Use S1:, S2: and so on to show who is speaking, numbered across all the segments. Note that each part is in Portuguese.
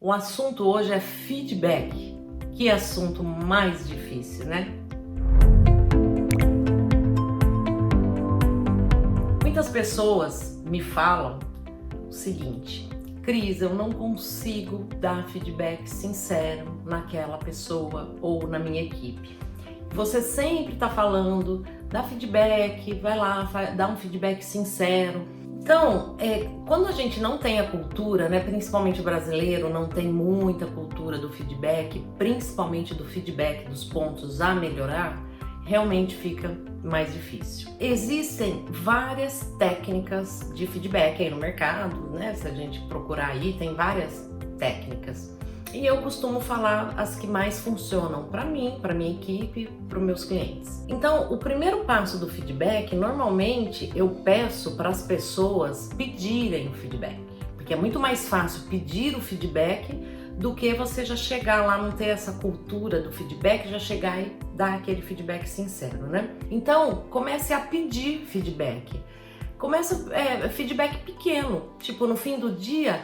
S1: O assunto hoje é feedback. Que assunto mais difícil, né? Muitas pessoas me falam o seguinte: Cris, eu não consigo dar feedback sincero naquela pessoa ou na minha equipe. Você sempre está falando, dá feedback, vai lá, dá um feedback sincero. Então, quando a gente não tem a cultura, né, principalmente o brasileiro não tem muita cultura do feedback, principalmente do feedback dos pontos a melhorar, realmente fica mais difícil. Existem várias técnicas de feedback aí no mercado, né? Se a gente procurar aí, tem várias técnicas. E eu costumo falar as que mais funcionam para mim, para minha equipe, para os meus clientes. Então, o primeiro passo do feedback, normalmente eu peço para as pessoas pedirem o feedback, porque é muito mais fácil pedir o feedback do que você já chegar lá, não ter essa cultura do feedback, já chegar e dar aquele feedback sincero, né? Então, comece a pedir feedback. Começa feedback pequeno, tipo no fim do dia,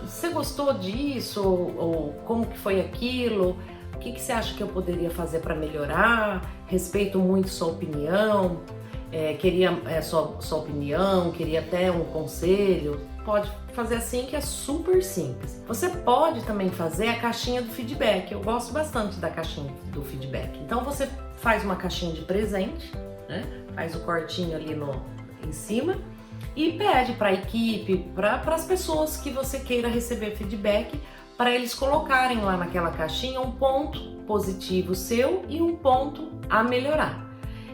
S1: você gostou disso? Ou como que foi aquilo? O que você acha que eu poderia fazer para melhorar? Respeito muito sua opinião, queria sua opinião, queria até um conselho. Pode fazer assim, que é super simples. Você pode também fazer a caixinha do feedback. Eu gosto bastante da caixinha do feedback. Então você faz uma caixinha de presente, né? Faz o cortinho ali em cima e pede para a equipe, para as pessoas que você queira receber feedback, para eles colocarem lá naquela caixinha um ponto positivo seu e um ponto a melhorar.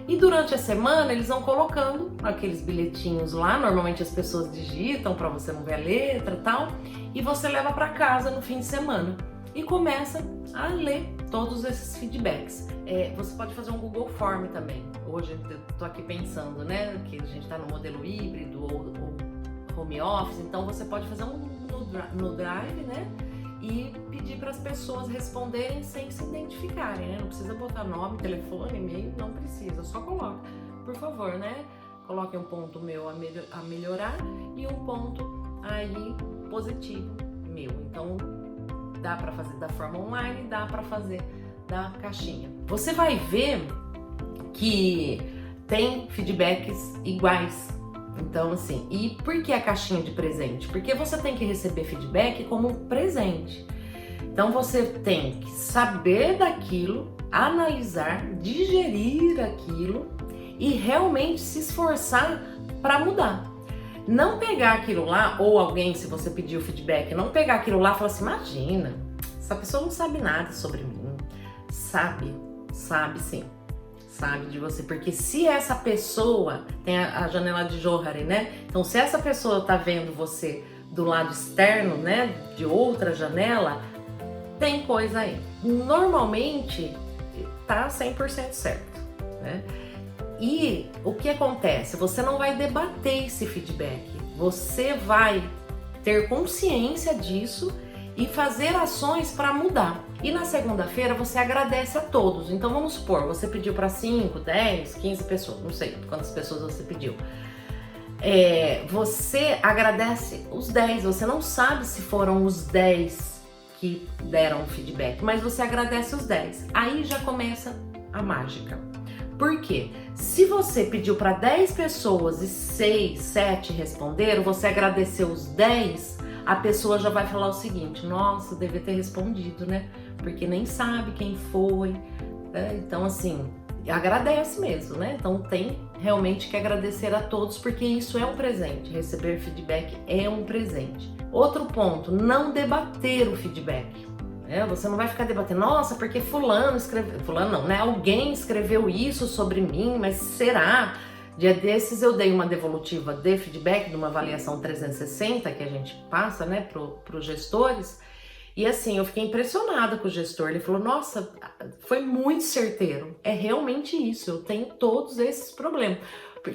S1: E durante a semana eles vão colocando aqueles bilhetinhos lá, normalmente as pessoas digitam para você não ver a letra e tal, e você leva para casa no fim de semana e começa a ler todos esses feedbacks. Você pode fazer um Google Form também. Hoje eu tô aqui pensando, né, que a gente está no modelo híbrido ou home office, então você pode fazer um no Drive, né, e pedir para as pessoas responderem sem se identificarem, né? Não precisa botar nome, telefone, e-mail, não precisa, só coloca. Por favor, né? Coloque um ponto meu a melhorar e um ponto aí positivo meu. Então, dá para fazer da forma online, dá para fazer da caixinha. Você vai ver que tem feedbacks iguais. Então, assim, e por que a caixinha de presente? Porque você tem que receber feedback como um presente. Então, você tem que saber daquilo, analisar, digerir aquilo e realmente se esforçar para mudar. Não pegar aquilo lá, ou alguém, se você pedir o feedback, não pegar aquilo lá e falar assim: imagina, essa pessoa não sabe nada sobre mim. Sabe sim. Sabe de você, porque se essa pessoa tem a janela de Johari, né? Então, se essa pessoa tá vendo você do lado externo, né, de outra janela, tem coisa aí. Normalmente tá 100% certo, né? E o que acontece? Você não vai debater esse feedback, você vai ter consciência disso e fazer ações para mudar. E na segunda-feira você agradece a todos. Então vamos supor, você pediu para 5, 10, 15 pessoas, não sei quantas pessoas você pediu. Você agradece os 10, você não sabe se foram os 10 que deram feedback, mas você agradece os 10. Aí já começa a mágica. Por quê? Se você pediu para 10 pessoas e 6, 7 responderam, você agradeceu os 10, a pessoa já vai falar o seguinte: nossa, devia ter respondido, né? Porque nem sabe quem foi, né? Então, assim, agradece mesmo, né? Então, tem realmente que agradecer a todos, porque isso é um presente. Receber feedback é um presente. Outro ponto, não debater o feedback. Você não vai ficar debatendo: nossa, porque fulano escreveu... Fulano não, né? Alguém escreveu isso sobre mim, mas será? Dia desses eu dei uma devolutiva de feedback de uma avaliação 360 que a gente passa, né, para os gestores. E assim, eu fiquei impressionada com o gestor. Ele falou: nossa, foi muito certeiro. É realmente isso, eu tenho todos esses problemas.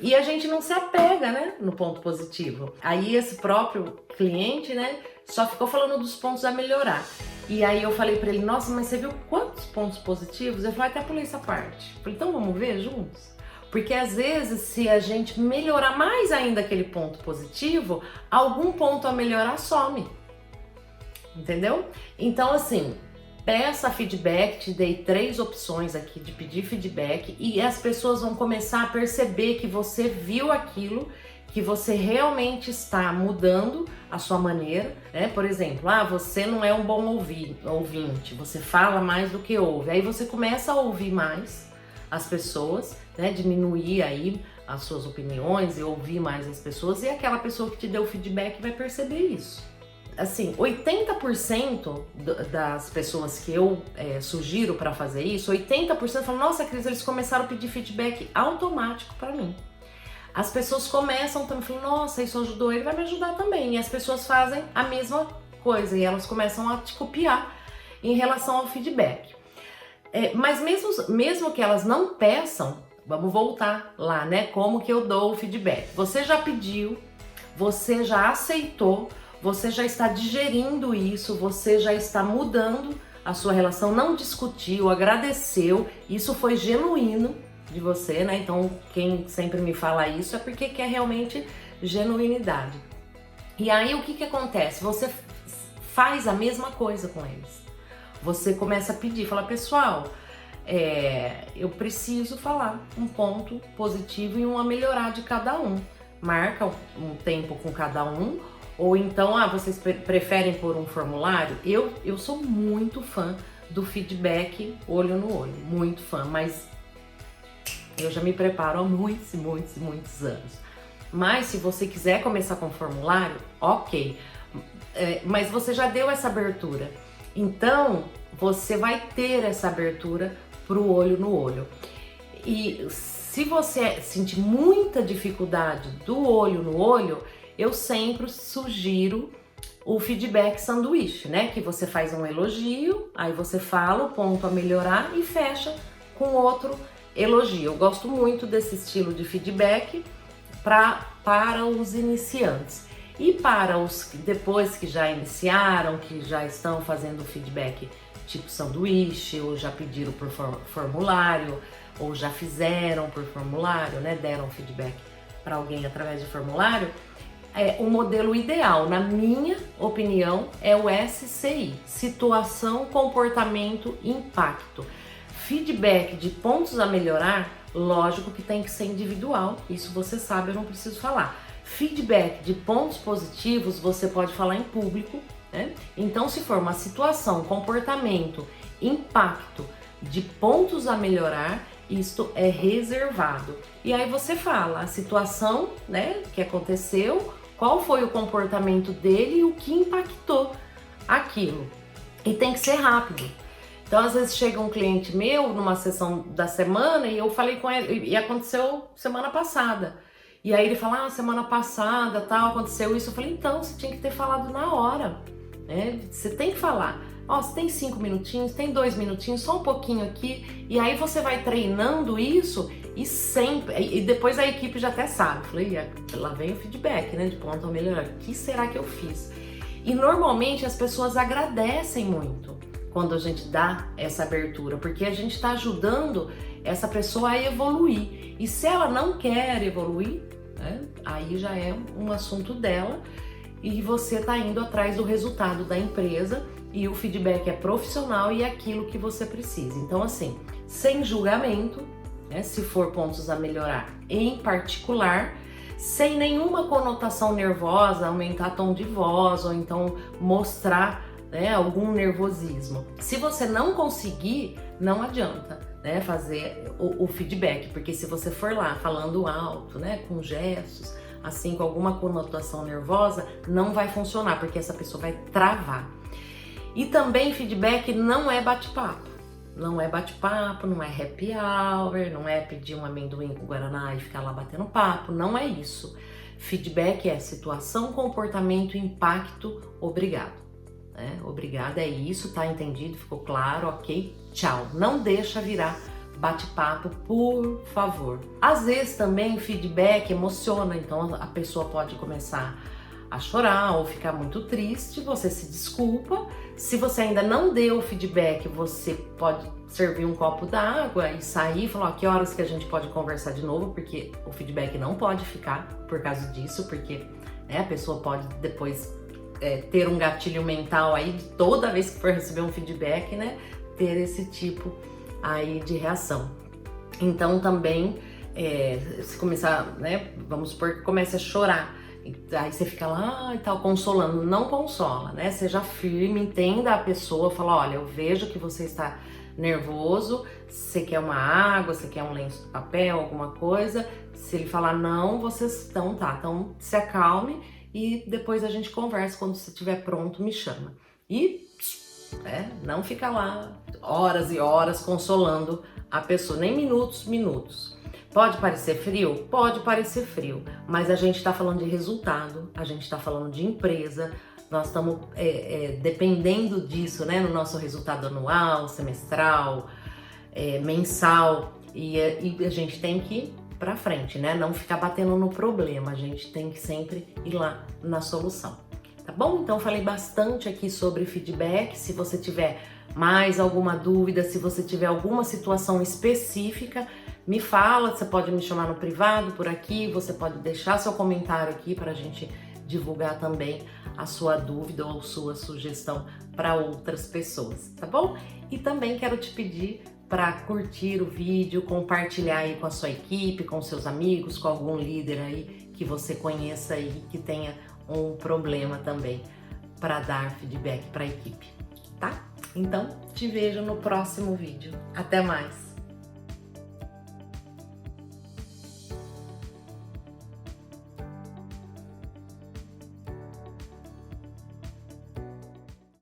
S1: E a gente não se apega, né, no ponto positivo. Aí esse próprio cliente, né, só ficou falando dos pontos a melhorar. E aí eu falei para ele: nossa, mas você viu quantos pontos positivos? Eu falei: até pulei essa parte. Eu falei: então vamos ver juntos? Porque às vezes, se a gente melhorar mais ainda aquele ponto positivo, algum ponto a melhorar some. entendeu? Então, assim, peça feedback, te dei 3 opções aqui de pedir feedback e as pessoas vão começar a perceber que você viu aquilo, que você realmente está mudando a sua maneira, né? Por exemplo, você não é um bom ouvinte, você fala mais do que ouve. Aí você começa a ouvir mais as pessoas, né? Diminuir aí as suas opiniões e ouvir mais as pessoas, e aquela pessoa que te deu feedback vai perceber isso. Assim, 80% das pessoas que eu sugiro para fazer isso, 80% falam, nossa, Cris, eles começaram a pedir feedback automático para mim. As pessoas começam também falando, nossa, isso ajudou, ele vai me ajudar também. E as pessoas fazem a mesma coisa e elas começam a te copiar em relação ao feedback. Mas mesmo que elas não peçam, vamos voltar lá, né? Como que eu dou o feedback? Você já pediu, você já aceitou, você já está digerindo isso, você já está mudando a sua relação, não discutiu, agradeceu, isso foi genuíno de você, né? Então, quem sempre me fala isso é porque quer realmente genuinidade. E aí, o que acontece? Você faz a mesma coisa com eles. Você começa a pedir, fala, pessoal, eu preciso falar um ponto positivo e um a melhorar de cada um. Marca um tempo com cada um, ou então, vocês preferem por um formulário? Eu sou muito fã do feedback olho no olho, muito fã, mas eu já me preparo há muitos anos. Mas se você quiser começar com formulário, ok. Mas você já deu essa abertura. Então, você vai ter essa abertura pro olho no olho. E se você sentir muita dificuldade do olho no olho, eu sempre sugiro o feedback sanduíche, né? Que você faz um elogio, aí você fala o ponto a melhorar e fecha com outro elogio. Eu gosto muito desse estilo de feedback para os iniciantes. E para os depois que já iniciaram, que já estão fazendo feedback tipo sanduíche, ou já pediram por formulário, ou já fizeram por formulário, né? Deram feedback para alguém através de formulário. O modelo ideal, na minha opinião, é o SCI, situação, comportamento, impacto. Feedback de pontos a melhorar, lógico que tem que ser individual, isso você sabe, eu não preciso falar. Feedback de pontos positivos, você pode falar em público, né? Então, se for uma situação, comportamento, impacto de pontos a melhorar, isto é reservado. E aí você fala a situação, né, que aconteceu, qual foi o comportamento dele e o que impactou aquilo. E tem que ser rápido. Então, às vezes chega um cliente meu numa sessão da semana e eu falei com ele, e aconteceu semana passada. E aí ele fala, semana passada, tal, aconteceu isso. Eu falei, então, você tinha que ter falado na hora, né? Você tem que falar. Você tem 5 minutinhos, tem 2 minutinhos, só um pouquinho aqui. E aí você vai treinando isso e sempre... E depois a equipe já até sabe. Falei, lá vem o feedback, né? De ponto a melhorar. O que será que eu fiz? E normalmente as pessoas agradecem muito quando a gente dá essa abertura, porque a gente está ajudando essa pessoa a evoluir. E se ela não quer evoluir, né, aí já é um assunto dela e você está indo atrás do resultado da empresa e o feedback é profissional e é aquilo que você precisa. Então, assim, sem julgamento, né, se for pontos a melhorar em particular, sem nenhuma conotação nervosa, aumentar tom de voz ou então mostrar, né, algum nervosismo. Se você não conseguir, não adianta, né, fazer o feedback, porque se você for lá falando alto, né, com gestos, assim, com alguma conotação nervosa, não vai funcionar, porque essa pessoa vai travar. E também feedback não é bate-papo. Não é bate-papo, não é happy hour, não é pedir um amendoim com guaraná e ficar lá batendo papo, não é isso. Feedback é situação, comportamento, impacto, obrigado. Obrigada, é isso, tá entendido, ficou claro, ok, tchau. Não deixa virar bate-papo, por favor. Às vezes também feedback emociona, então a pessoa pode começar a chorar ou ficar muito triste, você se desculpa. Se você ainda não deu o feedback, você pode servir um copo d'água e sair e falar, que horas que a gente pode conversar de novo, porque o feedback não pode ficar por causa disso, porque, né, a pessoa pode depois ter um gatilho mental aí de toda vez que for receber um feedback, né, ter esse tipo aí de reação. Então também, se começar, né, vamos supor que comece a chorar, aí você fica lá e tal, consolando, não consola, né, seja firme, entenda a pessoa, fala, olha, eu vejo que você está nervoso, você quer uma água, você quer um lenço de papel, alguma coisa, se ele falar não, vocês então se acalme e depois a gente conversa, quando você estiver pronto, me chama. E não fica lá horas e horas consolando a pessoa, nem minutos. Pode parecer frio? Pode parecer frio, mas a gente está falando de resultado, a gente está falando de empresa, nós estamos dependendo disso, né, no nosso resultado anual, semestral, mensal, e a gente tem que ir para frente, né, não ficar batendo no problema, a gente tem que sempre ir lá na solução. Tá bom? Então falei bastante aqui sobre feedback. Se você tiver mais alguma dúvida, se você tiver alguma situação específica, me fala, você pode me chamar no privado por aqui, você pode deixar seu comentário aqui para a gente divulgar também a sua dúvida ou sua sugestão para outras pessoas, tá bom? E também quero te pedir para curtir o vídeo, compartilhar aí com a sua equipe, com seus amigos, com algum líder aí que você conheça aí que tenha um problema também para dar feedback para a equipe, tá? Então, te vejo no próximo vídeo. Até mais!